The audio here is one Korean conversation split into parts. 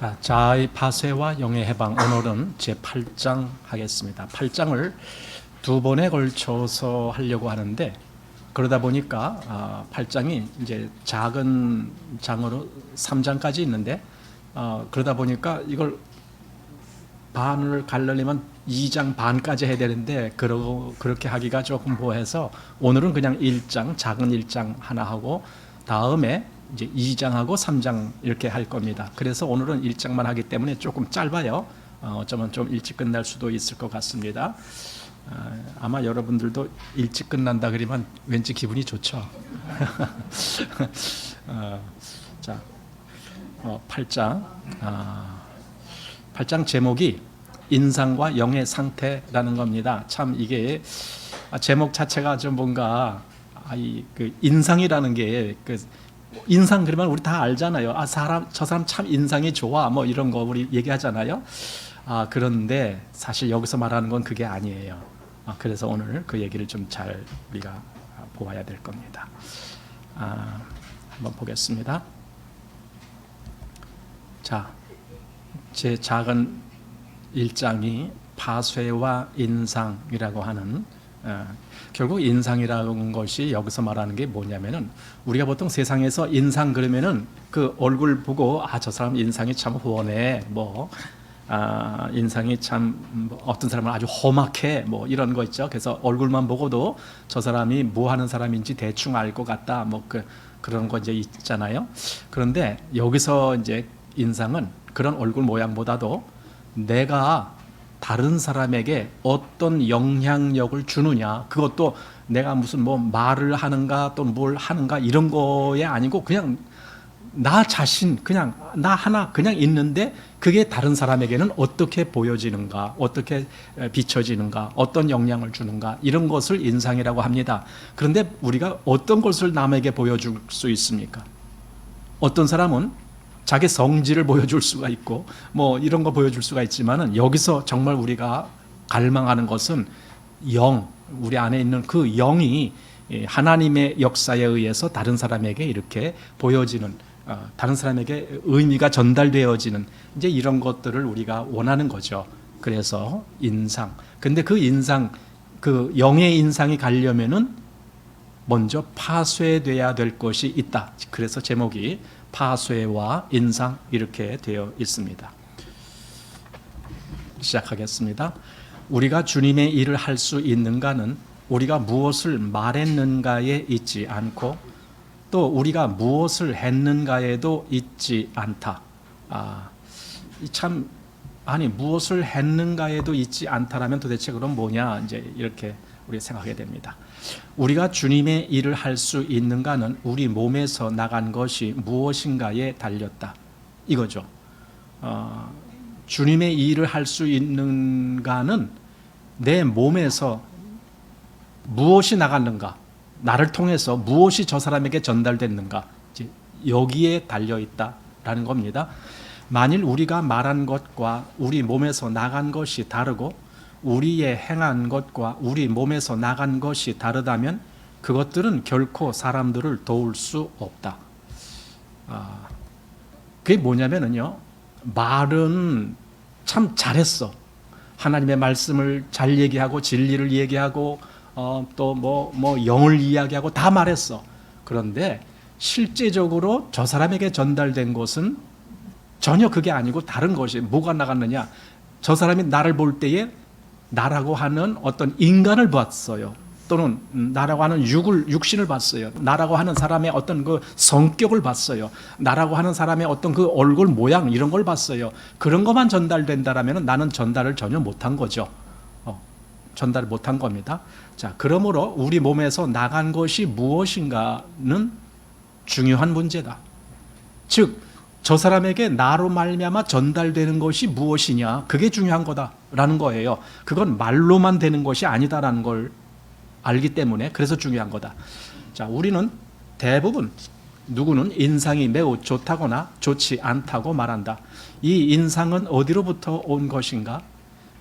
자, 자아의 파쇄와 영의 해방, 오늘은 제8장 하겠습니다. 8장을 두 번에 걸쳐서 하려고 하는데, 그러다 보니까 8장이 이제 작은 장으로 3장까지 있는데, 그러다 보니까 이걸 반을 가르려면 2장 반까지 해야 되는데, 그렇게 하기가 조금 뭐해서 오늘은 그냥 1장, 작은 1장 하나 하고 다음에 이제 2장하고 3장 이렇게 할 겁니다. 그래서 오늘은 1장만 하기 때문에 조금 짧아요. 어쩌면 좀 일찍 끝날 수도 있을 것 같습니다. 아마 여러분들도 일찍 끝난다 그러면 왠지 기분이 좋죠. 자, 8장 8장 제목이 인상과 영의 상태라는 겁니다. 참 이게 제목 자체가 좀 뭔가 그 인상이라는 게 인상 그러면 우리 다 알잖아요. 저 사람 참 인상이 좋아. 뭐 이런 거 우리 얘기하잖아요. 그런데 사실 여기서 말하는 건 그게 아니에요. 그래서 오늘 그 얘기를 좀 잘 우리가 보아야 될 겁니다. 한번 보겠습니다. 자, 제 작은 1장이 파쇄와 인상이라고 하는 결국 인상이라는 것이 여기서 말하는 게 뭐냐면은 우리가 보통 세상에서 인상 그러면은 그 얼굴 보고 저 사람 인상이 참 훤해 인상이 참 어떤 사람은 아주 험악해 뭐 이런 거 있죠. 그래서 얼굴만 보고도 저 사람이 뭐 하는 사람인지 대충 알 것 같다 뭐 그런 거 이제 있잖아요. 그런데 여기서 이제 인상은 그런 얼굴 모양보다도 내가 다른 사람에게 어떤 영향력을 주느냐, 그것도 내가 무슨 뭐 말을 하는가 또 뭘 하는가 이런 거에 아니고 그냥 나 자신, 그냥 나 하나 그냥 있는데 그게 다른 사람에게는 어떻게 보여지는가, 어떻게 비춰지는가, 어떤 영향을 주는가, 이런 것을 인상이라고 합니다. 그런데 우리가 어떤 것을 남에게 보여줄 수 있습니까? 어떤 사람은 자기 성질을 보여줄 수가 있고 뭐 이런 거 보여줄 수가 있지만은 여기서 정말 우리가 갈망하는 것은 우리 안에 있는 그 영이 하나님의 역사에 의해서 다른 사람에게 이렇게 보여지는, 다른 사람에게 의미가 전달되어지는 이제 이런 것들을 우리가 원하는 거죠. 그래서 인상. 근데 그 인상, 그 영의 인상이 가려면은 먼저 파쇄돼야 될 것이 있다. 그래서 제목이 파쇄와 인상 이렇게 되어 있습니다. 시작하겠습니다. 우리가 주님의 일을 할 수 있는가는 우리가 무엇을 말했는가에 있지 않고 또 우리가 무엇을 했는가에도 있지 않다. 무엇을 했는가에도 있지 않다라면 도대체 그럼 뭐냐, 이제 이렇게 우리가 생각하게 됩니다. 우리가 주님의 일을 할 수 있는가는 우리 몸에서 나간 것이 무엇인가에 달렸다, 이거죠. 주님의 일을 할 수 있는가는 내 몸에서 무엇이 나갔는가, 나를 통해서 무엇이 저 사람에게 전달됐는가, 여기에 달려있다라는 겁니다. 만일 우리가 말한 것과 우리 몸에서 나간 것이 다르고 우리의 행한 것과 우리 몸에서 나간 것이 다르다면 그것들은 결코 사람들을 도울 수 없다. 그게 뭐냐면요, 말은 참 잘했어. 하나님의 말씀을 잘 얘기하고 진리를 얘기하고 또 뭐 영을 이야기하고 다 말했어. 그런데 실제적으로 저 사람에게 전달된 것은 전혀 그게 아니고 다른 것이 뭐가 나갔느냐, 저 사람이 나를 볼 때에 나라고 하는 어떤 인간을 봤어요. 또는 나라고 하는 육신을 봤어요. 나라고 하는 사람의 어떤 그 성격을 봤어요. 나라고 하는 사람의 어떤 그 얼굴 모양 이런 걸 봤어요. 그런 것만 전달된다라면 나는 전달을 전혀 못한 거죠. 전달을 못한 겁니다. 자, 그러므로 우리 몸에서 나간 것이 무엇인가는 중요한 문제다. 즉, 저 사람에게 나로 말미암아 전달되는 것이 무엇이냐, 그게 중요한 거다라는 거예요. 그건 말로만 되는 것이 아니다라는 걸 알기 때문에 그래서 중요한 거다. 자, 우리는 대부분 누구는 인상이 매우 좋다거나 좋지 않다고 말한다. 이 인상은 어디로부터 온 것인가?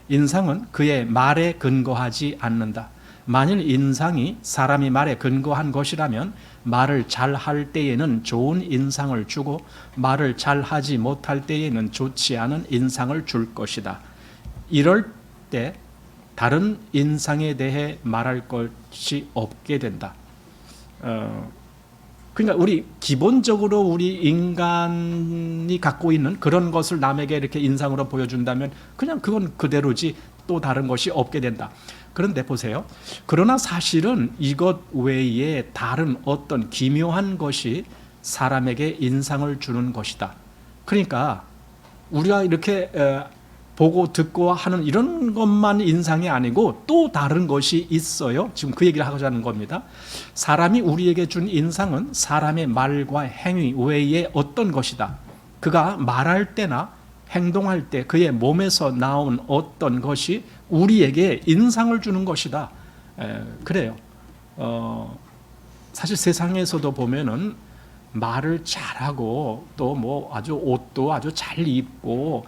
인상은 그의 말에 근거하지 않는다. 만일 인상이 사람이 말에 근거한 것이라면 말을 잘할 때에는 좋은 인상을 주고 말을 잘하지 못할 때에는 좋지 않은 인상을 줄 것이다. 이럴 때 다른 인상에 대해 말할 것이 없게 된다. 그러니까 우리 기본적으로 우리 인간이 갖고 있는 그런 것을 남에게 이렇게 인상으로 보여준다면 그냥 그건 그대로지 또 다른 것이 없게 된다. 그런데 보세요. 그러나 사실은 이것 외에 다른 어떤 기묘한 것이 사람에게 인상을 주는 것이다. 그러니까 우리가 이렇게 보고 듣고 하는 이런 것만 인상이 아니고 또 다른 것이 있어요. 지금 그 얘기를 하고자 하는 겁니다. 사람이 우리에게 준 인상은 사람의 말과 행위 외에 어떤 것이다. 그가 말할 때나 행동할 때 그의 몸에서 나온 어떤 것이 우리에게 인상을 주는 것이다. 그래요. 사실 세상에서도 보면은 말을 잘하고 또 뭐 아주 옷도 아주 잘 입고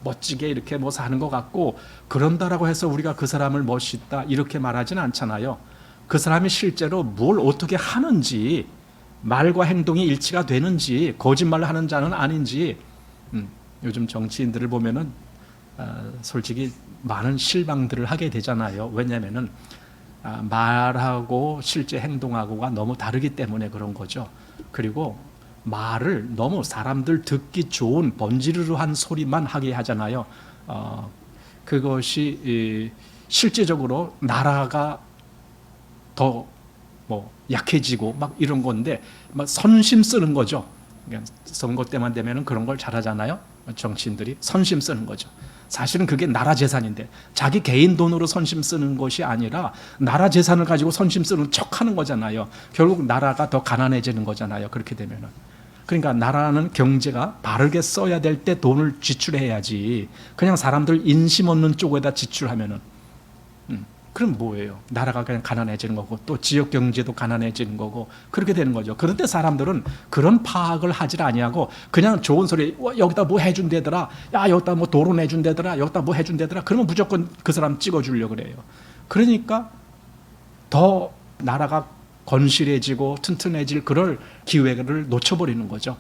멋지게 이렇게 뭐 사는 것 같고 그런다라고 해서 우리가 그 사람을 멋있다 이렇게 말하지는 않잖아요. 그 사람이 실제로 뭘 어떻게 하는지 말과 행동이 일치가 되는지 거짓말을 하는 자는 아닌지 요즘 정치인들을 보면은 솔직히 많은 실망들을 하게 되잖아요. 왜냐하면은 말하고 실제 행동하고가 너무 다르기 때문에 그런 거죠. 그리고 말을 너무 사람들 듣기 좋은 번지르르한 소리만 하게 하잖아요. 그것이 실제적으로 나라가 더 뭐 약해지고 막 이런 건데 막 선심 쓰는 거죠. 그러니까 선거 때만 되면은 그런 걸 잘하잖아요. 정치인들이 선심 쓰는 거죠. 사실은 그게 나라 재산인데 자기 개인 돈으로 선심 쓰는 것이 아니라 나라 재산을 가지고 선심 쓰는 척하는 거잖아요. 결국 나라가 더 가난해지는 거잖아요. 그렇게 되면은. 그러니까 나라는 경제가 바르게 써야 될 때 돈을 지출해야지 그냥 사람들 인심 없는 쪽에다 지출하면은 그럼 뭐예요? 나라가 그냥 가난해지는 거고 또 지역 경제도 가난해지는 거고 그렇게 되는 거죠. 그런데 사람들은 그런 파악을 하질 아니하고 그냥 좋은 소리 여기다 뭐 해준대더라, 야 여기다 뭐 도로 내준대더라, 여기다 뭐 해준대더라. 그러면 무조건 그 사람 찍어주려고 그래요. 그러니까 더 나라가 건실해지고 튼튼해질 그럴 기회를 놓쳐버리는 거죠.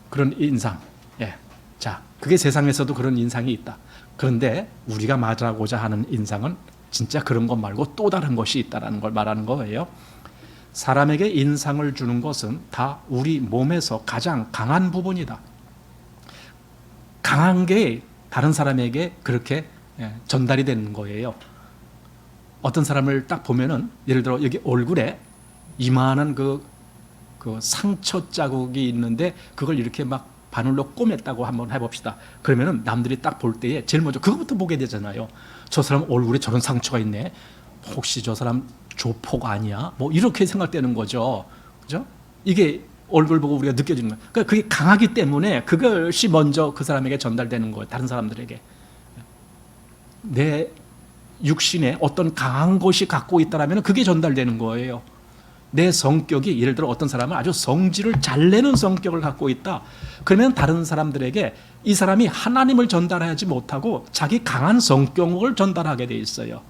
그런 인상. 예. 자, 그게 세상에서도 그런 인상이 있다. 그런데 우리가 말하고자 하는 인상은 진짜 그런 것 말고 또 다른 것이 있다는 걸 말하는 거예요. 사람에게 인상을 주는 것은 다 우리 몸에서 가장 강한 부분이다. 강한 게 다른 사람에게 그렇게 전달이 되는 거예요. 어떤 사람을 딱 보면은 예를 들어 여기 얼굴에 이만한 그 상처 자국이 있는데 그걸 이렇게 막 바늘로 꼬맸다고 한번 해봅시다. 그러면은 남들이 딱 볼 때에 제일 먼저 그거부터 보게 되잖아요. 저 사람 얼굴에 저런 상처가 있네. 혹시 저 사람 조폭 아니야? 뭐 이렇게 생각되는 거죠. 그죠? 이게 얼굴 보고 우리가 느껴지는 거예요. 그러니까 그게 강하기 때문에 그것이 먼저 그 사람에게 전달되는 거예요. 다른 사람들에게. 내 육신에 어떤 강한 것이 갖고 있다라면 그게 전달되는 거예요. 내 성격이 예를 들어 어떤 사람은 아주 성질을 잘 내는 성격을 갖고 있다. 그러면 다른 사람들에게 이 사람이 하나님을 전달하지 못하고 자기 강한 성격을 전달하게 돼 있어요.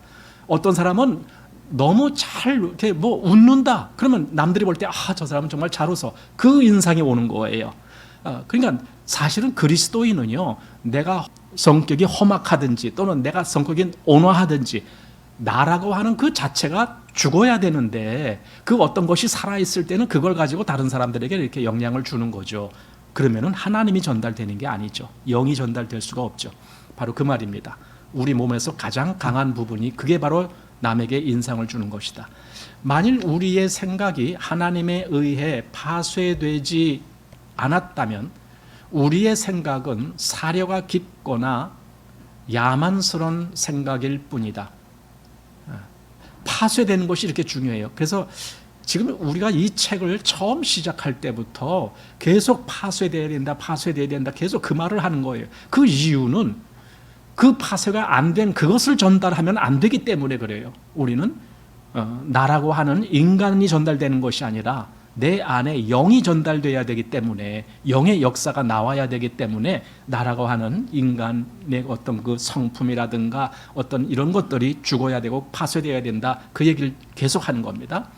어떤 사람은 너무 잘 이렇게 뭐 웃는다. 그러면 남들이 볼 때 저 사람은 정말 잘 웃어. 그 인상이 오는 거예요. 그러니까 사실은 그리스도인은요, 내가 성격이 험악하든지 또는 내가 성격이 온화하든지 나라고 하는 그 자체가 죽어야 되는데 그 어떤 것이 살아있을 때는 그걸 가지고 다른 사람들에게 이렇게 영향을 주는 거죠. 그러면은 하나님이 전달되는 게 아니죠. 영이 전달될 수가 없죠. 바로 그 말입니다. 우리 몸에서 가장 강한 부분이 그게 바로 남에게 인상을 주는 것이다. 만일 우리의 생각이 하나님에 의해 파쇄되지 않았다면 우리의 생각은 사려가 깊거나 야만스러운 생각일 뿐이다. 파쇄되는 것이 이렇게 중요해요. 그래서 지금 우리가 이 책을 처음 시작할 때부터 계속 파쇄돼야 된다, 파쇄돼야 된다, 계속 그 말을 하는 거예요. 그 이유는 그 파쇄가 안 된 그것을 전달하면 안 되기 때문에 그래요. 우리는 나라고 하는 인간이 전달되는 것이 아니라 내 안에 영이 전달돼야 되기 때문에, 영의 역사가 나와야 되기 때문에 나라고 하는 인간의 어떤 그 성품이라든가 어떤 이런 것들이 죽어야 되고 파쇄되어야 된다, 그 얘기를 계속하는 겁니다.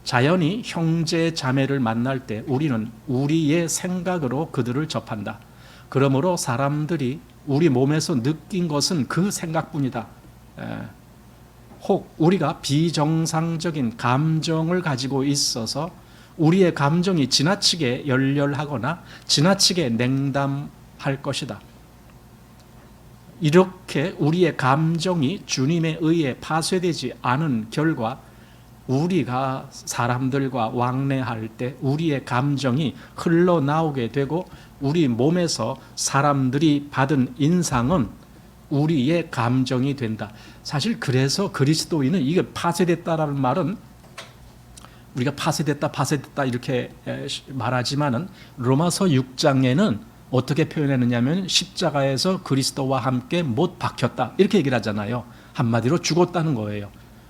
자연히 형제 자매를 만날 때 우리는 우리의 생각으로 그들을 접한다. 그러므로 사람들이 우리 몸에서 느낀 것은 그 생각뿐이다. 혹 우리가 비정상적인 감정을 가지고 있어서 우리의 감정이 지나치게 열렬하거나 지나치게 냉담할 것이다. 이렇게 우리의 감정이 주님에 의해 파쇄되지 않은 결과 우리가 사람들과 왕래할 때 우리의 감정이 흘러나오게 되고 우리 몸에서 사람들이 받은 인상은 우리의 감정이 된다. 사실 그래서 그리스도인은 이게 파쇄됐다라는 말은 우리가 파쇄됐다 이렇게 말하지만은 로마서 6장에는 어떻게 표현했느냐면 십자가에서 그리스도와 함께 못 박혔다 이렇게 얘기를 하잖아요. 한마디로 죽었다는 거예요.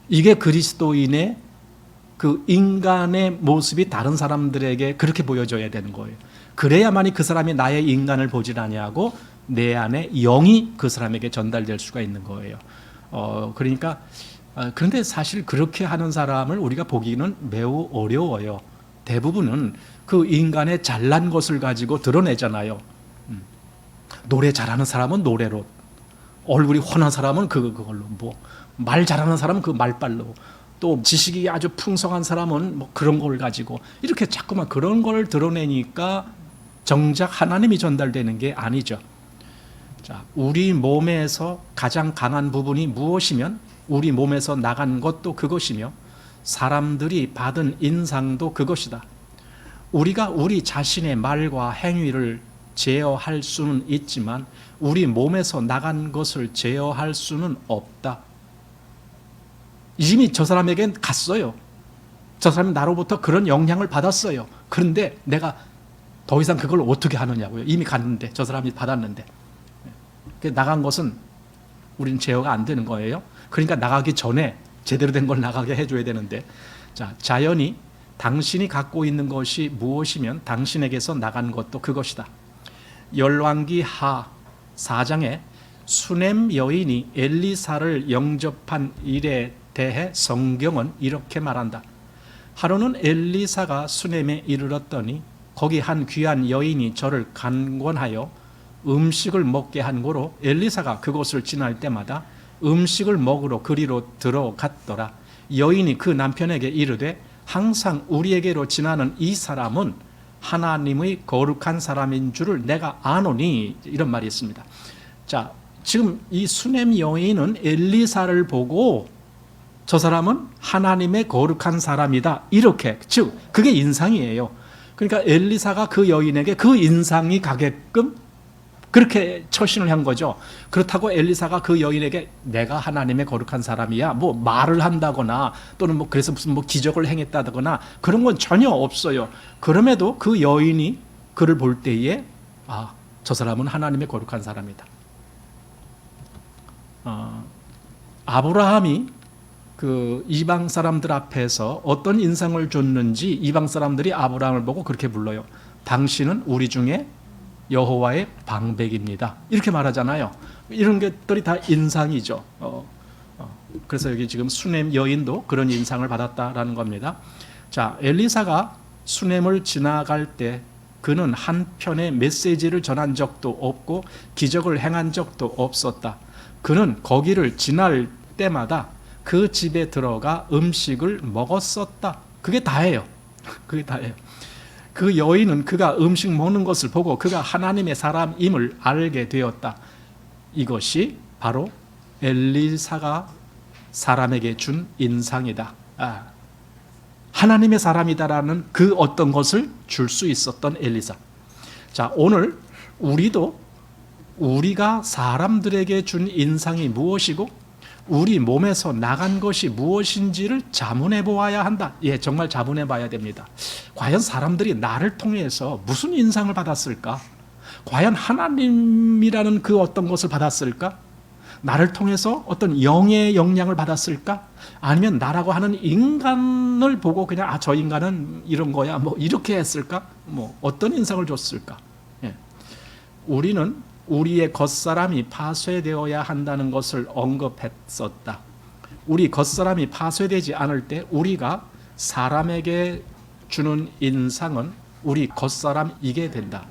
이게 그리스도인의 그 인간의 모습이 다른 사람들에게 그렇게 보여져야 되는 거예요. 그래야만이 그 사람이 나의 인간을 보질 아니하고 내 안에 영이 그 사람에게 전달될 수가 있는 거예요. 그러니까 그런데 사실 그렇게 하는 사람을 우리가 보기는 매우 어려워요. 대부분은 그 인간의 잘난 것을 가지고 드러내잖아요. 노래 잘하는 사람은 노래로, 얼굴이 훤한 사람은 그걸로, 말 잘하는 사람은 그 말빨로, 또 지식이 아주 풍성한 사람은 그런 걸 가지고 이렇게 자꾸만 그런 걸 드러내니까 정작 하나님이 전달되는 게 아니죠. 자, 우리 몸에서 가장 강한 부분이 무엇이면 우리 몸에서 나간 것도 그것이며 사람들이 받은 인상도 그것이다. 우리가 우리 자신의 말과 행위를 제어할 수는 있지만 우리 몸에서 나간 것을 제어할 수는 없다. 이미 저 사람에겐 갔어요. 저 사람이 나로부터 그런 영향을 받았어요. 그런데 내가 더 이상 그걸 어떻게 하느냐고요. 이미 갔는데, 저 사람이 받았는데. 나간 것은 우리는 제어가 안 되는 거예요. 그러니까 나가기 전에 제대로 된 걸 나가게 해줘야 되는데, 자, 자연히 당신이 갖고 있는 것이 무엇이면 당신에게서 나간 것도 그것이다. 열왕기 하 4장에 수넴 여인이 엘리사를 영접한 일에 대해 성경은 이렇게 말한다. 하루는 엘리사가 수넴에 이르렀더니 거기 한 귀한 여인이 저를 간권하여 음식을 먹게 한 고로 엘리사가 그곳을 지날 때마다 음식을 먹으러 그리로 들어갔더라. 여인이 그 남편에게 이르되 항상 우리에게로 지나는 이 사람은 하나님의 거룩한 사람인 줄을 내가 아노니, 이런 말이 있습니다. 자, 지금 이 수넴 여인은 엘리사를 보고 저 사람은 하나님의 거룩한 사람이다, 이렇게, 즉 그게 인상이에요. 그러니까 엘리사가 그 여인에게 그 인상이 가게끔 그렇게 처신을 한 거죠. 그렇다고 엘리사가 그 여인에게 내가 하나님의 거룩한 사람이야 말을 한다거나 또는 그래서 무슨 기적을 행했다거나 그런 건 전혀 없어요. 그럼에도 그 여인이 그를 볼 때에 저 사람은 하나님의 거룩한 사람이다. 아브라함이 그 이방 사람들 앞에서 어떤 인상을 줬는지 이방 사람들이 아브라함을 보고 그렇게 불러요. 당신은 우리 중에 여호와의 방백입니다, 이렇게 말하잖아요. 이런 것들이 다 인상이죠. 그래서 여기 지금 수넴 여인도 그런 인상을 받았다라는 겁니다. 자, 엘리사가 수넴을 지나갈 때 그는 한편의 메시지를 전한 적도 없고 기적을 행한 적도 없었다. 그는 거기를 지날 때마다 그 집에 들어가 음식을 먹었었다. 그게 다예요. 그게 다예요. 그 여인은 그가 음식 먹는 것을 보고 그가 하나님의 사람임을 알게 되었다. 이것이 바로 엘리사가 사람에게 준 인상이다. 하나님의 사람이다라는 그 어떤 것을 줄 수 있었던 엘리사. 자, 오늘 우리도 우리가 사람들에게 준 인상이 무엇이고 우리 몸에서 나간 것이 무엇인지를 자문해 보아야 한다. 정말 자문해 봐야 됩니다. 과연 사람들이 나를 통해서 무슨 인상을 받았을까? 과연 하나님이라는 그 어떤 것을 받았을까? 나를 통해서 어떤 영의 영향을 받았을까? 아니면 나라고 하는 인간을 보고 그냥 저 인간은 이런 거야 뭐 이렇게 했을까? 뭐 어떤 인상을 줬을까? 예. 우리는 우리의 겉사람이 파쇄되어야 한다는 것을 언급했었다. 우리 겉사람이 파쇄되지 않을 때 우리가 사람에게 주는 인상은 우리 겉사람이게 된다.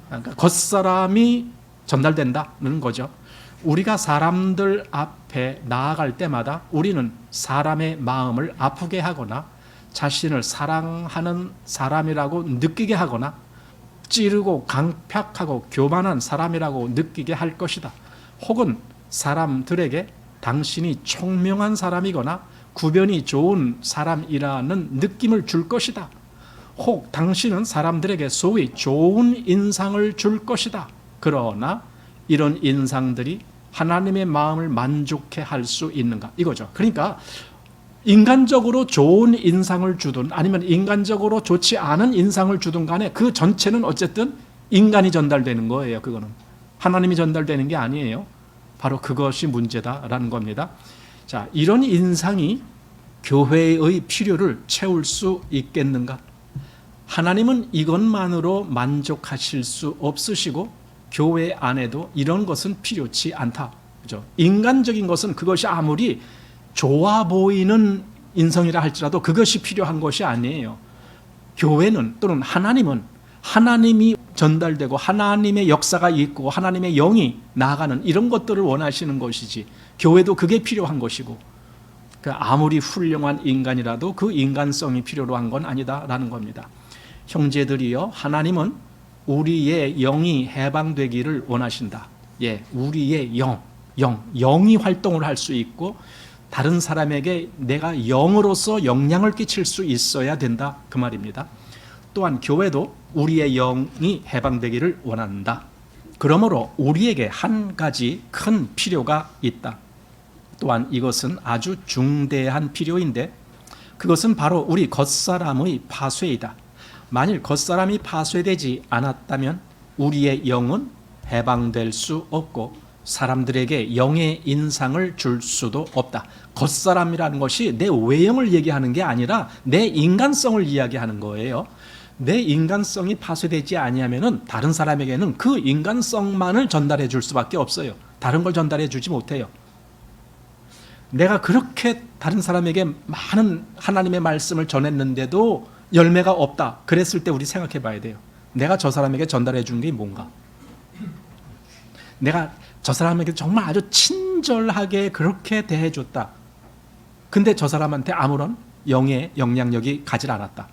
그러니까 겉사람이 전달된다는 거죠. 우리가 사람들 앞에 나아갈 때마다 우리는 사람의 마음을 아프게 하거나 자신을 사랑하는 사람이라고 느끼게 하거나 찌르고 강팍하고 교만한 사람이라고 느끼게 할 것이다. 혹은 사람들에게 당신이 총명한 사람이거나 구변이 좋은 사람이라는 느낌을 줄 것이다. 혹 당신은 사람들에게 소위 좋은 인상을 줄 것이다. 그러나 이런 인상들이 하나님의 마음을 만족해 할 수 있는가 이거죠. 그러니까 인간적으로 좋은 인상을 주든 아니면 인간적으로 좋지 않은 인상을 주든 간에 그 전체는 어쨌든 인간이 전달되는 거예요. 그거는 하나님이 전달되는 게 아니에요. 바로 그것이 문제다라는 겁니다. 자, 이런 인상이 교회의 필요를 채울 수 있겠는가? 하나님은 이것만으로 만족하실 수 없으시고 교회 안에도 이런 것은 필요치 않다. 그죠? 인간적인 것은 그것이 아무리 좋아 보이는 인성이라 할지라도 그것이 필요한 것이 아니에요. 교회는 또는 하나님은 하나님이 전달되고 하나님의 역사가 있고 하나님의 영이 나아가는 이런 것들을 원하시는 것이지 교회도 그게 필요한 것이고 아무리 훌륭한 인간이라도 그 인간성이 필요로 한 건 아니다라는 겁니다. 형제들이여, 하나님은 우리의 영이 해방되기를 원하신다. 예, 우리의 영이 활동을 할 수 있고 다른 사람에게 내가 영으로서 영향을 끼칠 수 있어야 된다 그 말입니다. 또한 교회도 우리의 영이 해방되기를 원한다. 그러므로 우리에게 한 가지 큰 필요가 있다. 또한 이것은 아주 중대한 필요인데 그것은 바로 우리 겉사람의 파쇄이다. 만일 겉사람이 파쇄되지 않았다면 우리의 영은 해방될 수 없고 사람들에게 영의 인상을 줄 수도 없다. 겉사람이라는 것이 내 외형을 얘기하는 게 아니라 내 인간성을 이야기하는 거예요. 내 인간성이 파쇄되지 아니하면은 다른 사람에게는 그 인간성만을 전달해 줄 수밖에 없어요. 다른 걸 전달해 주지 못해요. 내가 그렇게 다른 사람에게 많은 하나님의 말씀을 전했는데도 열매가 없다. 그랬을 때 우리 생각해 봐야 돼요. 내가 저 사람에게 전달해 준 게 뭔가? 내가 저 사람에게 정말 아주 친절하게 그렇게 대해 줬다. 근데 저 사람한테 아무런 영의 영향력이 가지 않았다.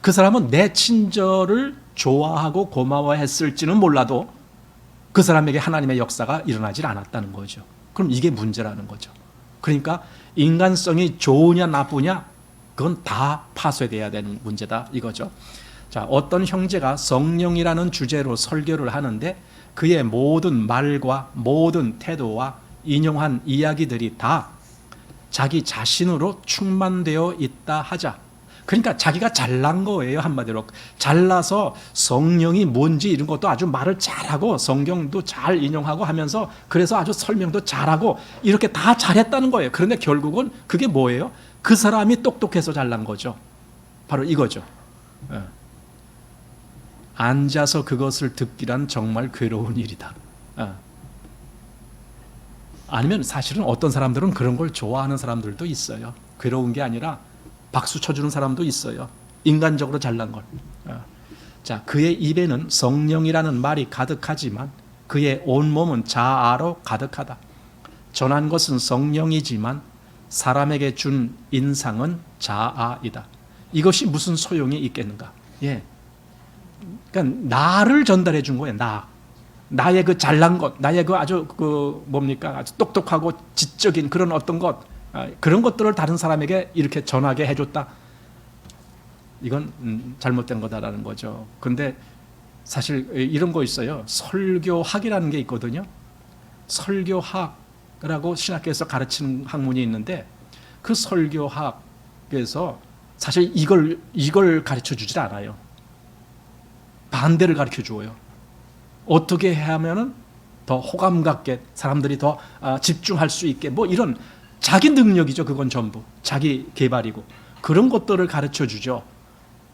그 사람은 내 친절을 좋아하고 고마워했을지는 몰라도 그 사람에게 하나님의 역사가 일어나질 않았다는 거죠. 그럼 이게 문제라는 거죠. 그러니까 인간성이 좋으냐 나쁘냐 그건 다 파쇄돼야 되는 문제다 이거죠. 자, 어떤 형제가 성령이라는 주제로 설교를 하는데 그의 모든 말과 모든 태도와 인용한 이야기들이 다 자기 자신으로 충만되어 있다 하자. 그러니까 자기가 잘난 거예요. 한마디로 잘나서 성령이 뭔지 이런 것도 아주 말을 잘하고 성경도 잘 인용하고 하면서 그래서 아주 설명도 잘하고 이렇게 다 잘했다는 거예요. 그런데 결국은 그게 뭐예요? 그 사람이 똑똑해서 잘난 거죠. 바로 이거죠. 앉아서 그것을 듣기란 정말 괴로운 일이다. 아니면 사실은 어떤 사람들은 그런 걸 좋아하는 사람들도 있어요. 괴로운 게 아니라 박수 쳐주는 사람도 있어요. 인간적으로 잘난 걸. 자, 그의 입에는 성령이라는 말이 가득하지만 그의 온몸은 자아로 가득하다. 전한 것은 성령이지만 사람에게 준 인상은 자아이다. 이것이 무슨 소용이 있겠는가? 예. 그러니까 나를 전달해 준 거예요. 나의 그 잘난 것, 나의 그 아주 아주 똑똑하고 지적인 그런 어떤 것, 그런 것들을 다른 사람에게 이렇게 전하게 해줬다. 이건 잘못된 거다라는 거죠. 근데 사실 이런 거 있어요. 설교학이라는 게 있거든요. 설교학이라고 신학교에서 가르치는 학문이 있는데 그 설교학에서 사실 이걸 가르쳐 주질 않아요. 반대를 가르쳐 줘요. 어떻게 하면은 더 호감 갖게, 사람들이 더 집중할 수 있게, 뭐 이런 자기 능력이죠. 그건 전부 자기 개발이고, 그런 것들을 가르쳐 주죠.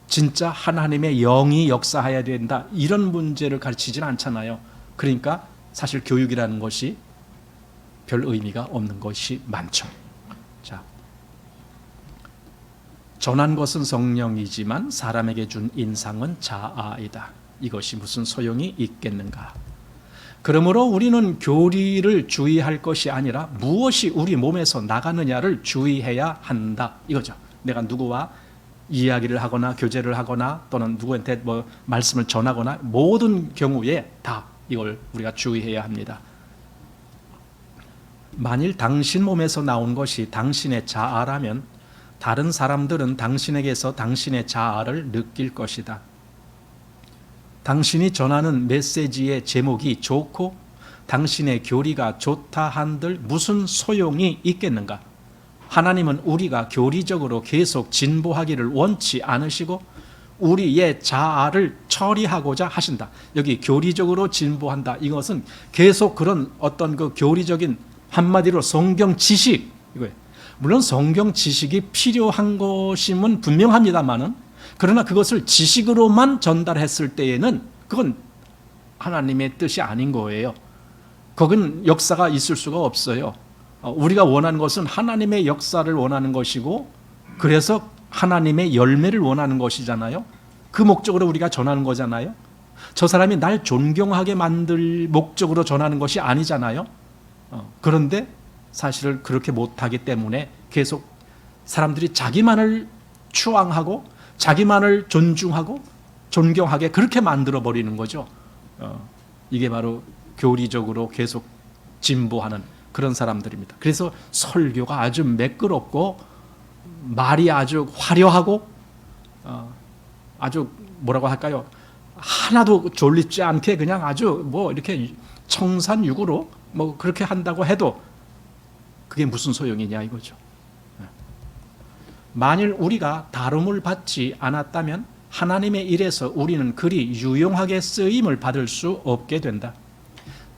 진짜 하나님의 영이 역사해야 된다, 이런 문제를 가르치지는 않잖아요. 그러니까 사실 교육이라는 것이 별 의미가 없는 것이 많죠. 자, 전한 것은 성령이지만 사람에게 준 인상은 자아이다. 이것이 무슨 소용이 있겠는가? 그러므로 우리는 교리를 주의할 것이 아니라 무엇이 우리 몸에서 나가느냐를 주의해야 한다, 이거죠. 내가 누구와 이야기를 하거나 교제를 하거나 또는 누구한테 뭐 말씀을 전하거나 모든 경우에 다 이걸 우리가 주의해야 합니다. 만일 당신 몸에서 나온 것이 당신의 자아라면 다른 사람들은 당신에게서 당신의 자아를 느낄 것이다. 당신이 전하는 메시지의 제목이 좋고 당신의 교리가 좋다 한들 무슨 소용이 있겠는가? 하나님은 우리가 교리적으로 계속 진보하기를 원치 않으시고 우리의 자아를 처리하고자 하신다. 여기 교리적으로 진보한다, 이것은 계속 그런 어떤 그 교리적인, 한마디로 성경 지식, 이거예요. 물론 성경 지식이 필요한 것임은 분명합니다만은, 그러나 그것을 지식으로만 전달했을 때에는 그건 하나님의 뜻이 아닌 거예요. 거긴 역사가 있을 수가 없어요. 우리가 원하는 것은 하나님의 역사를 원하는 것이고, 그래서 하나님의 열매를 원하는 것이잖아요. 그 목적으로 우리가 전하는 거잖아요. 저 사람이 날 존경하게 만들 목적으로 전하는 것이 아니잖아요. 그런데 사실을 그렇게 못하기 때문에 계속 사람들이 자기만을 추앙하고 자기만을 존중하고 존경하게 그렇게 만들어버리는 거죠. 이게 바로 교리적으로 계속 진보하는 그런 사람들입니다. 그래서 설교가 아주 매끄럽고 말이 아주 화려하고 아주 뭐라고 할까요? 하나도 졸립지 않게 그냥 아주 뭐 이렇게 청산유구로 뭐 그렇게 한다고 해도 그게 무슨 소용이냐 이거죠. 만일 우리가 다름을 받지 않았다면 하나님의 일에서 우리는 그리 유용하게 쓰임을 받을 수 없게 된다.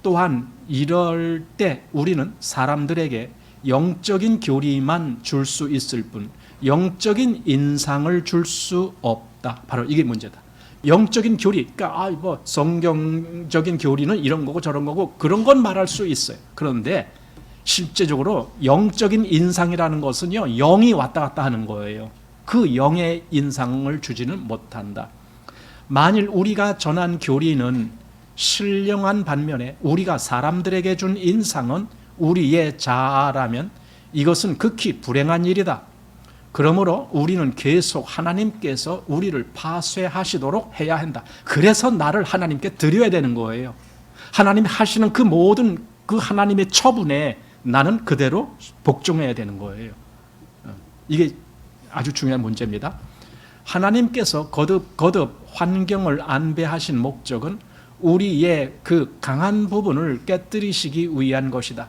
또한 이럴 때 우리는 사람들에게 영적인 교리만 줄 수 있을 뿐 영적인 인상을 줄 수 없다. 바로 이게 문제다. 영적인 교리, 그러니까 뭐 성경적인 교리는 이런 거고 저런 거고 그런 건 말할 수 있어요. 그런데 실제적으로 영적인 인상이라는 것은요, 영이 왔다 갔다 하는 거예요. 그 영의 인상을 주지는 못한다. 만일 우리가 전한 교리는 신령한 반면에 우리가 사람들에게 준 인상은 우리의 자아라면 이것은 극히 불행한 일이다. 그러므로 우리는 계속 하나님께서 우리를 파쇄하시도록 해야 한다. 그래서 나를 하나님께 드려야 되는 거예요. 하나님이 하시는 그 모든 그 하나님의 처분에 나는 그대로 복종해야 되는 거예요. 이게 아주 중요한 문제입니다. 하나님께서 거듭 환경을 안배하신 목적은 우리의 그 강한 부분을 깨뜨리시기 위한 것이다.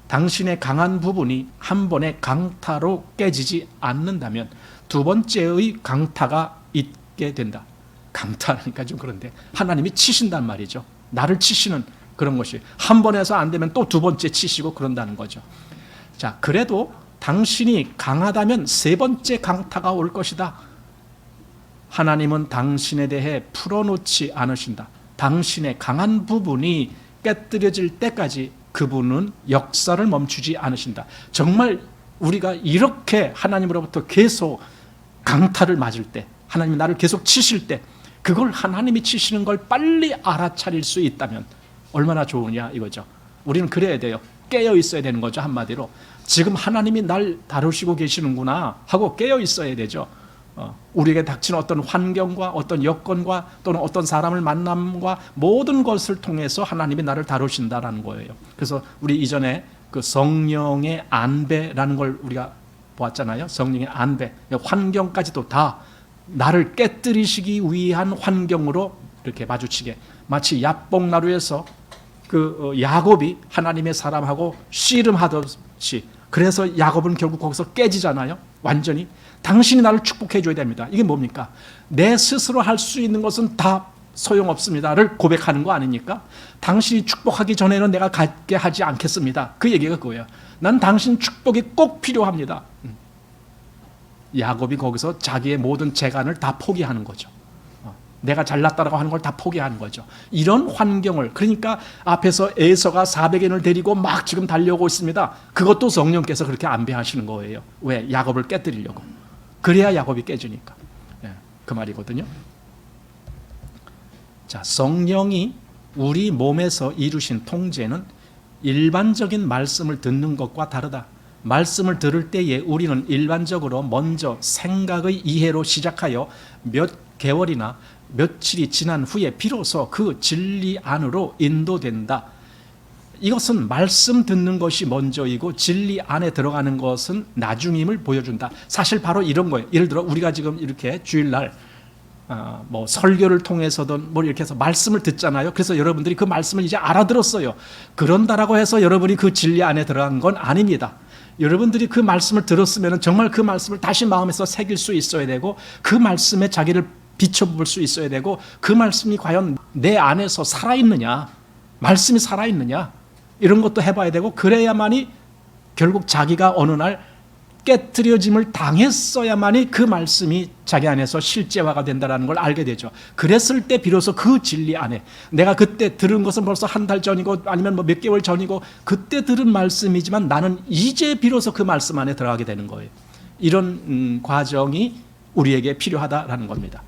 당신의 강한 부분이 한 번의 강타로 깨지지 않는다면 두 번째의 강타가 있게 된다. 강타라니까 좀 그런데 하나님이 치신단 말이죠. 나를 치시는 그런 것이 한 번 해서 안 되면 또 두 번째 치시고 그런다는 거죠. 자, 그래도 당신이 강하다면 세 번째 강타가 올 것이다. 하나님은 당신에 대해 풀어놓지 않으신다. 당신의 강한 부분이 깨뜨려질 때까지 그분은 역사를 멈추지 않으신다. 정말 우리가 이렇게 하나님으로부터 계속 강타를 맞을 때, 하나님이 나를 계속 치실 때, 그걸 하나님이 치시는 걸 빨리 알아차릴 수 있다면 얼마나 좋으냐 이거죠. 우리는 그래야 돼요. 깨어 있어야 되는 거죠. 한마디로 지금 하나님이 날 다루시고 계시는구나 하고 깨어 있어야 되죠. 우리에게 닥치는 어떤 환경과 어떤 여건과 또는 어떤 사람을 만남과 모든 것을 통해서 하나님이 나를 다루신다라는 거예요. 그래서 우리 이전에 그 성령의 안배라는 걸 우리가 보았잖아요. 성령의 안배, 환경까지도 다 나를 깨뜨리시기 위한 환경으로 이렇게 마주치게, 마치 야복나루에서 그 야곱이 하나님의 사람하고 씨름하듯이, 그래서 야곱은 결국 거기서 깨지잖아요. 완전히 당신이 나를 축복해 줘야 됩니다. 이게 뭡니까? 내 스스로 할 수 있는 것은 다 소용없습니다를 고백하는 거 아닙니까? 당신이 축복하기 전에는 내가 갖게 하지 않겠습니다. 그 얘기가 그거예요. 난 당신 축복이 꼭 필요합니다. 야곱이 거기서 자기의 모든 재간을 다 포기하는 거죠. 내가 잘났다라고 하는 걸 다 포기하는 거죠. 이런 환경을, 그러니까 앞에서 에서가 400인을 데리고 막 지금 달려오고 있습니다. 그것도 성령께서 그렇게 안배하시는 거예요. 왜? 야곱을 깨뜨리려고. 그래야 야곱이 깨지니까. 그 말이거든요. 자, 성령이 우리 몸에서 이루신 통제는 일반적인 말씀을 듣는 것과 다르다. 말씀을 들을 때에 우리는 일반적으로 먼저 생각의 이해로 시작하여 몇 개월이나 며칠이 지난 후에 비로소 그 진리 안으로 인도된다. 이것은 말씀 듣는 것이 먼저이고 진리 안에 들어가는 것은 나중임을 보여준다. 사실 바로 이런 거예요. 예를 들어 우리가 지금 이렇게 주일날 뭐 설교를 통해서든 뭐 이렇게 해서 말씀을 듣잖아요. 그래서 여러분들이 그 말씀을 이제 알아들었어요. 그런다라고 해서 여러분이 그 진리 안에 들어간 건 아닙니다. 여러분들이 그 말씀을 들었으면 정말 그 말씀을 다시 마음에서 새길 수 있어야 되고, 그 말씀에 자기를 비춰볼 수 있어야 되고, 그 말씀이 과연 내 안에서 살아있느냐, 말씀이 살아있느냐, 이런 것도 해봐야 되고, 그래야만이 결국 자기가 어느 날 깨트려짐을 당했어야만이 그 말씀이 자기 안에서 실제화가 된다는 걸 알게 되죠. 그랬을 때 비로소 그 진리 안에, 내가 그때 들은 것은 벌써 한 달 전이고 아니면 뭐 몇 개월 전이고 그때 들은 말씀이지만 나는 이제 비로소 그 말씀 안에 들어가게 되는 거예요. 이런 과정이 우리에게 필요하다라는 겁니다.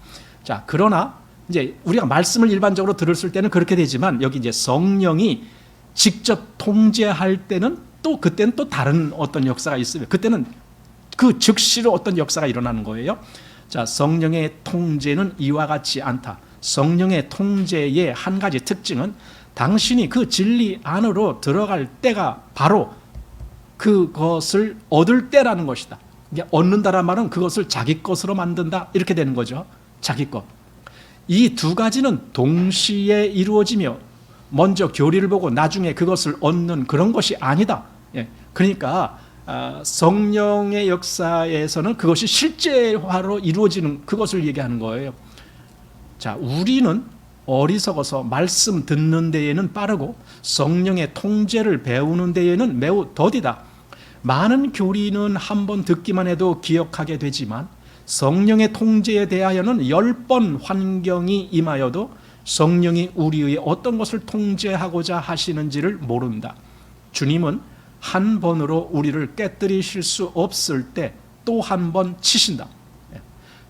자, 그러나 이제 우리가 말씀을 일반적으로 들었을 때는 그렇게 되지만, 여기 이제 성령이 직접 통제할 때는 또 그때는 또 다른 어떤 역사가 있으면, 그때는 그 즉시로 어떤 역사가 일어나는 거예요. 자, 성령의 통제는 이와 같지 않다. 성령의 통제의 한 가지 특징은 당신이 그 진리 안으로 들어갈 때가 바로 그것을 얻을 때라는 것이다. 이게 얻는다란 말은 그것을 자기 것으로 만든다, 이렇게 되는 거죠. 자기 것. 이 두 가지는 동시에 이루어지며 먼저 교리를 보고 나중에 그것을 얻는 그런 것이 아니다. 그러니까 성령의 역사에서는 그것이 실제화로 이루어지는 그것을 얘기하는 거예요. 자, 우리는 어리석어서 말씀 듣는 데에는 빠르고 성령의 통제를 배우는 데에는 매우 더디다. 많은 교리는 한 번 듣기만 해도 기억하게 되지만 성령의 통제에 대하여는 10번 환경이 임하여도 성령이 우리의 어떤 것을 통제하고자 하시는지를 모른다. 주님은 한 번으로 우리를 깨뜨리실 수 없을 때 또 한 번 치신다.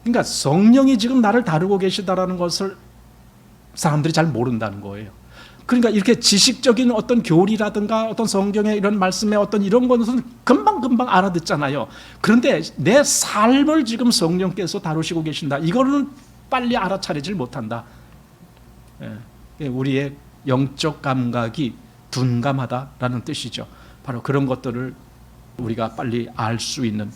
그러니까 성령이 지금 나를 다루고 계시다라는 것을 사람들이 잘 모른다는 거예요. 그러니까 이렇게 지식적인 어떤 교리라든가 어떤 성경의 이런 말씀의 어떤 이런 것은 금방금방 알아듣잖아요. 그런데 내 삶을 지금 성령께서 다루시고 계신다, 이거는 빨리 알아차리질 못한다. 우리의 영적 감각이 둔감하다라는 뜻이죠. 바로 그런 것들을 우리가 빨리 알 수 있는,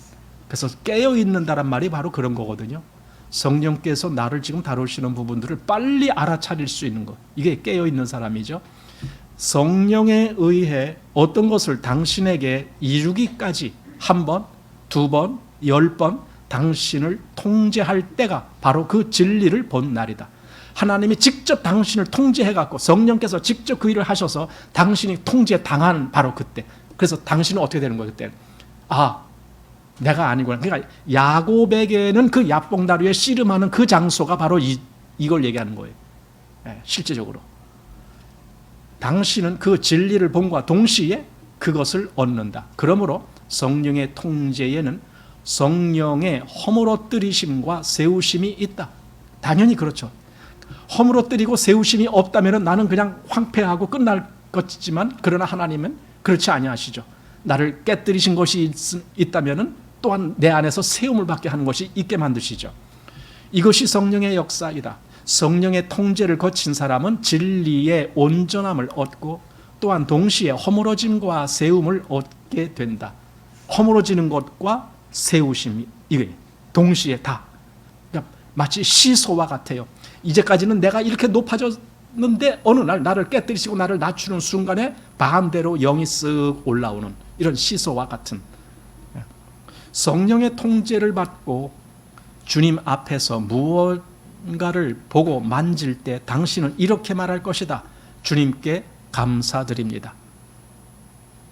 그래서 깨어있는다란 말이 바로 그런 거거든요. 성령께서 나를 지금 다루시는 부분들을 빨리 알아차릴 수 있는 것, 이게 깨어있는 사람이죠. 성령에 의해 어떤 것을 당신에게 이루기까지 한 번, 두 번, 10번 당신을 통제할 때가 바로 그 진리를 본 날이다. 하나님이 직접 당신을 통제해갖고 성령께서 직접 그 일을 하셔서 당신이 통제당한 바로 그때. 그래서 당신은 어떻게 되는 거예요? 그때 내가 아니구나. 그러니까 야곱에게는 그 야뽕다리에 씨름하는 그 장소가 바로 이걸 얘기하는 거예요. 실제적으로 당신은 그 진리를 본과 동시에 그것을 얻는다. 그러므로 성령의 통제에는 성령의 허물어뜨리심과 세우심이 있다. 당연히 그렇죠. 허물어뜨리고 세우심이 없다면 나는 그냥 황폐하고 끝날 것이지만, 그러나 하나님은 그렇지 아니하시죠. 나를 깨뜨리신 것이 있다면 또한 내 안에서 세움을 받게 하는 것이 있게 만드시죠. 이것이 성령의 역사이다. 성령의 통제를 거친 사람은 진리의 온전함을 얻고 또한 동시에 허물어짐과 세움을 얻게 된다. 허물어지는 것과 세우심이 이게 동시에 다, 그러니까 마치 시소와 같아요. 이제까지는 내가 이렇게 높아졌는데 어느 날 나를 깨뜨리시고 나를 낮추는 순간에 반대로 영이 쓱 올라오는 이런 시소와 같은, 성령의 통제를 받고 주님 앞에서 무언가를 보고 만질 때 당신은 이렇게 말할 것이다. 주님께 감사드립니다.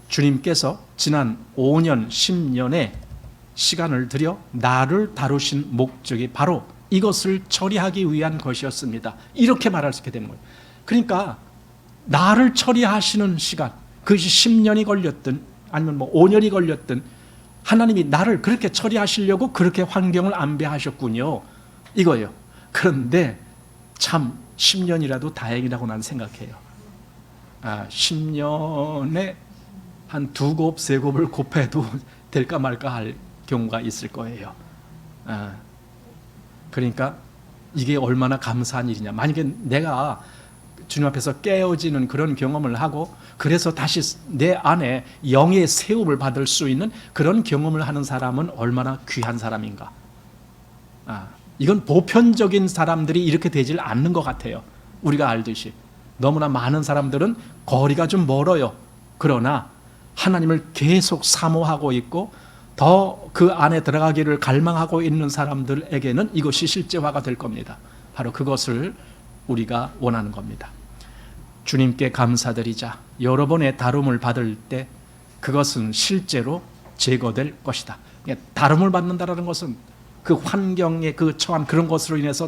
주님께서 지난 5년, 10년의 시간을 들여 나를 다루신 목적이 바로 이것을 처리하기 위한 것이었습니다. 이렇게 말할 수 있게 되는 거예요. 그러니까 나를 처리하시는 시간, 그것이 10년이 걸렸든 아니면 뭐 5년이 걸렸든 하나님이 나를 그렇게 처리하시려고 그렇게 환경을 안배하셨군요. 이거예요. 그런데 참 10년이라도 다행이라고 난 생각해요. 10년에 한 2곱, 3곱을 곱해도 될까 말까 할 경우가 있을 거예요. 그러니까 이게 얼마나 감사한 일이냐. 만약에 내가 주님 앞에서 깨어지는 그런 경험을 하고 그래서 다시 내 안에 영의 세움을 받을 수 있는 그런 경험을 하는 사람은 얼마나 귀한 사람인가. 이건 보편적인 사람들이 이렇게 되질 않는 것 같아요. 우리가 알듯이 너무나 많은 사람들은 거리가 좀 멀어요. 그러나 하나님을 계속 사모하고 있고 더 그 안에 들어가기를 갈망하고 있는 사람들에게는 이것이 실제화가 될 겁니다. 바로 그것을 우리가 원하는 겁니다. 주님께 감사드리자. 여러 번의 다룸을 받을 때 그것은 실제로 제거될 것이다. 다룸을 받는다는 것은 그 환경에 그 처한 그런 것으로 인해서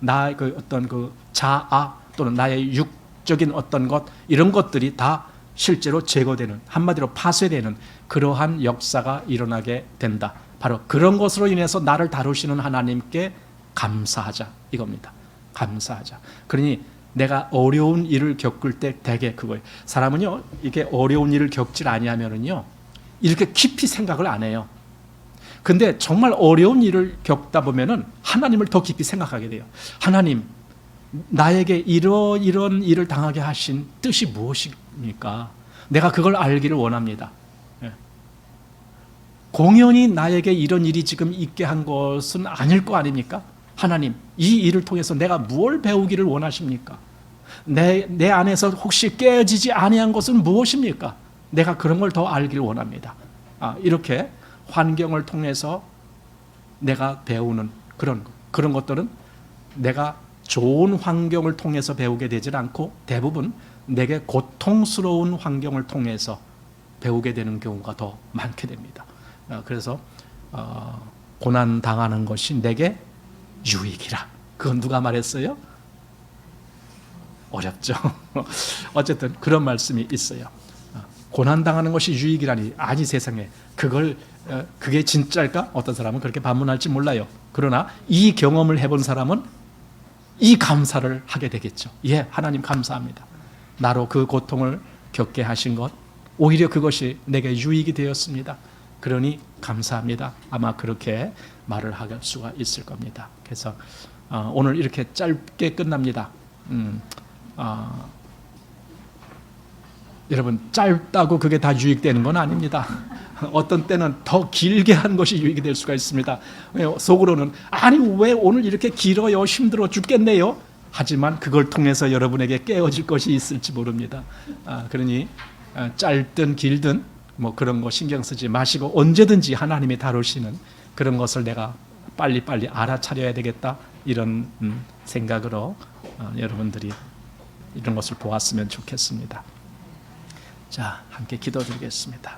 나의 그 어떤 그 자아 또는 나의 육적인 어떤 것 이런 것들이 다 실제로 제거되는, 한마디로 파쇄되는 그러한 역사가 일어나게 된다. 바로 그런 것으로 인해서 나를 다루시는 하나님께 감사하자 이겁니다. 감사하자. 그러니 내가 어려운 일을 겪을 때 대개 그거예요. 사람은요 이렇게 어려운 일을 겪질 아니하면은요 이렇게 깊이 생각을 안 해요. 근데 정말 어려운 일을 겪다 보면은 하나님을 더 깊이 생각하게 돼요. 하나님, 나에게 이런 일을 당하게 하신 뜻이 무엇입니까? 내가 그걸 알기를 원합니다. 공연히 나에게 이런 일이 지금 있게 한 것은 아닐 거 아닙니까? 하나님, 이 일을 통해서 내가 무엇을 배우기를 원하십니까? 내 안에서 혹시 깨어지지 아니한 것은 무엇입니까? 내가 그런 걸 더 알기를 원합니다. 이렇게 환경을 통해서 내가 배우는 그런 것들은 내가 좋은 환경을 통해서 배우게 되질 않고 대부분 내게 고통스러운 환경을 통해서 배우게 되는 경우가 더 많게 됩니다. 그래서 고난 당하는 것이 내게 유익이라. 그건 누가 말했어요? 어렵죠. 어쨌든 그런 말씀이 있어요. 고난 당하는 것이 유익이라니. 아니 세상에 그게 진짜일까? 어떤 사람은 그렇게 반문할지 몰라요. 그러나 이 경험을 해본 사람은 이 감사를 하게 되겠죠. 예, 하나님 감사합니다. 나로 그 고통을 겪게 하신 것, 오히려 그것이 내게 유익이 되었습니다. 그러니 감사합니다. 아마 그렇게 말을 할 수가 있을 겁니다. 그래서 오늘 이렇게 짧게 끝납니다. 여러분, 짧다고 그게 다 유익되는 건 아닙니다. 어떤 때는 더 길게 한 것이 유익이 될 수가 있습니다. 속으로는 아니 왜 오늘 이렇게 길어요? 힘들어 죽겠네요. 하지만 그걸 통해서 여러분에게 깨어질 것이 있을지 모릅니다. 그러니 짧든 길든 뭐 그런 거 신경 쓰지 마시고 언제든지 하나님이 다루시는 그런 것을 내가 빨리빨리 알아차려야 되겠다 이런 생각으로 여러분들이 이런 것을 보았으면 좋겠습니다. 자, 함께 기도드리겠습니다.